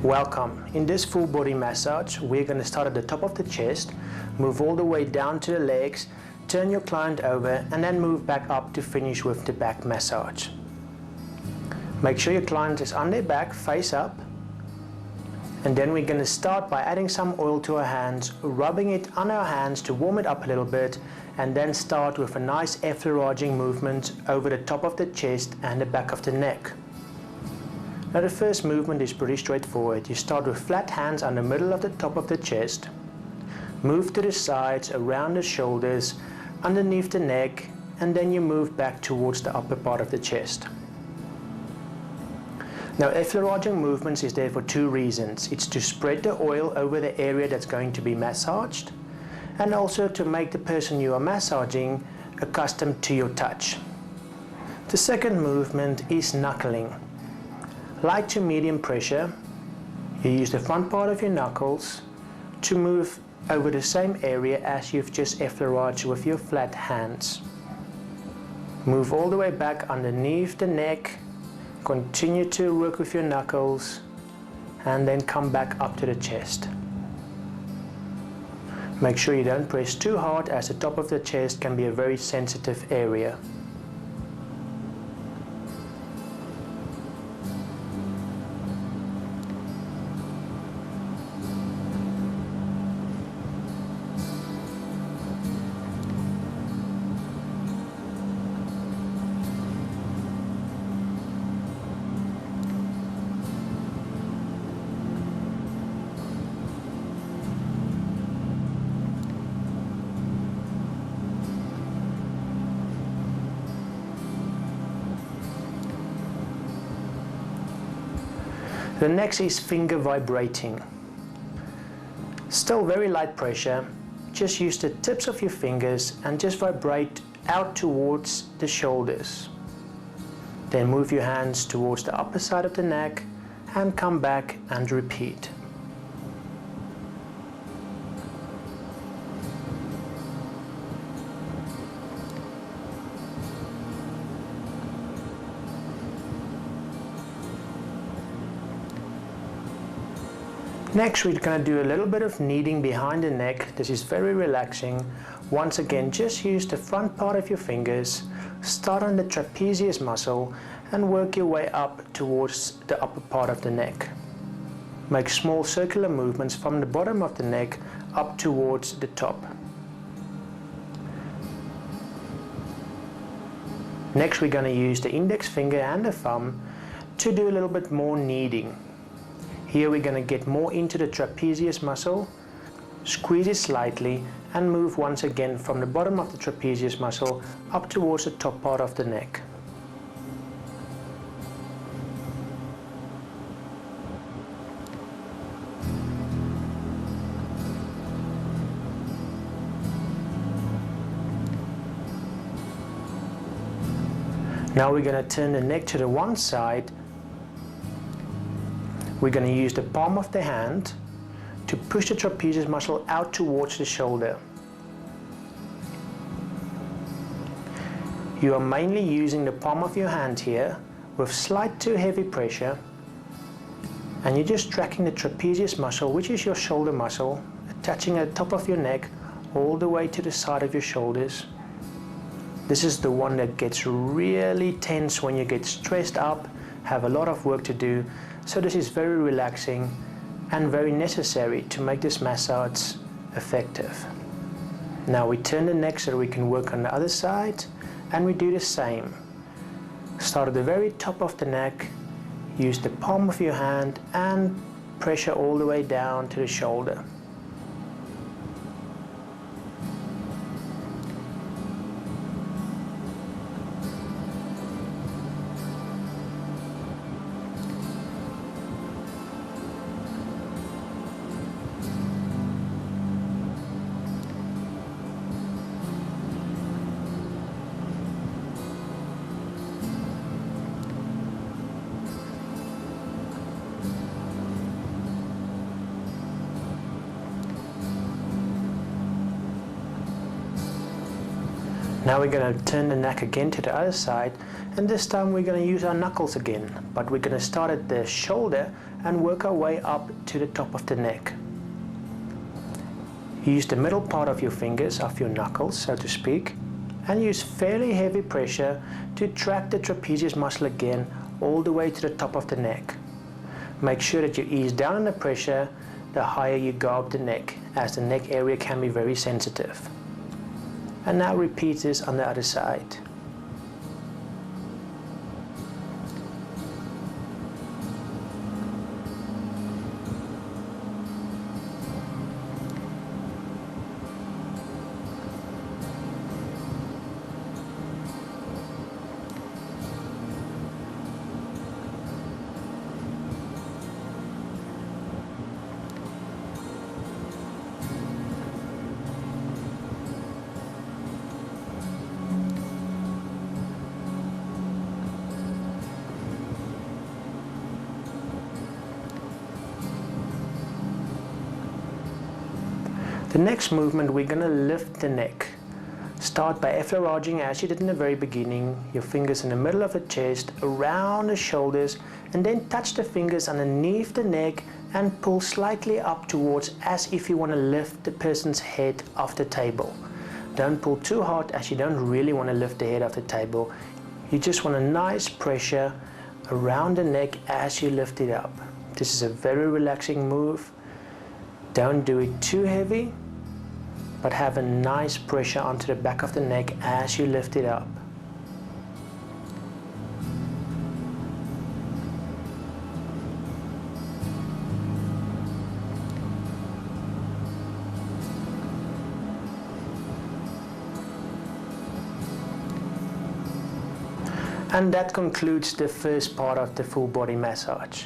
Welcome. In this full body massage, we're going to start at the top of the chest, move all the way down to the legs, turn your client over and then move back up to finish with the back massage. Make sure your client is on their back, face up, and then we're going to start by adding some oil to our hands, rubbing it on our hands to warm it up a little bit, and then start with a nice effleuraging movement over the top of the chest and the back of the neck. Now the first movement is pretty straightforward. You start with flat hands on the middle of the top of the chest, move to the sides, around the shoulders, underneath the neck, and then you move back towards the upper part of the chest. Now effleuraging movements is there for two reasons. It's to spread the oil over the area that's going to be massaged, and also to make the person you are massaging accustomed to your touch. The second movement is knuckling. Light to medium pressure, you use the front part of your knuckles to move over the same area as you've just effleuraged with your flat hands. Move all the way back underneath the neck, continue to work with your knuckles, and then come back up to the chest. Make sure you don't press too hard, as the top of the chest can be a very sensitive area. The next is finger vibrating. Still very light pressure, just use the tips of your fingers and just vibrate out towards the shoulders. Then move your hands towards the upper side of the neck and come back and repeat. Next, we're going to do a little bit of kneading behind the neck. This is very relaxing. Once again, just use the front part of your fingers, start on the trapezius muscle and work your way up towards the upper part of the neck. Make small circular movements from the bottom of the neck up towards the top. Next, we're going to use the index finger and the thumb to do a little bit more kneading. Here we're going to get more into the trapezius muscle, squeeze it slightly and move once again from the bottom of the trapezius muscle up towards the top part of the neck. Now we're going to turn the neck to the one side. We're going to use the palm of the hand to push the trapezius muscle out towards the shoulder. You are mainly using the palm of your hand here with slight to heavy pressure, and you're just tracking the trapezius muscle, which is your shoulder muscle, attaching at the top of your neck all the way to the side of your shoulders. This is the one that gets really tense when you get stressed up, have a lot of work to do. So this is very relaxing and very necessary to make this massage effective. Now we turn the neck so that we can work on the other side, and we do the same. Start at the very top of the neck, use the palm of your hand and pressure all the way down to the shoulder. Now we're going to turn the neck again to the other side And this time we're going to use our knuckles again, but we're going to start at the shoulder and work our way up to the top of the neck. Use the middle part of your fingers, of your knuckles, so to speak, and use fairly heavy pressure to track the trapezius muscle again all the way to the top of the neck. Make sure that you ease down on the pressure the higher you go up the neck, as the neck area can be very sensitive. And now repeat this on the other side. The next movement, we're going to lift the neck. Start by effleuraging as you did in the very beginning, your fingers in the middle of the chest, around the shoulders, and then touch the fingers underneath the neck and pull slightly up towards, as if you want to lift the person's head off the table. Don't pull too hard, as you don't really want to lift the head off the table. You just want a nice pressure around the neck as you lift it up. This is a very relaxing move. Don't do it too heavy, but have a nice pressure onto the back of the neck as you lift it up. And that concludes the first part of the full body massage.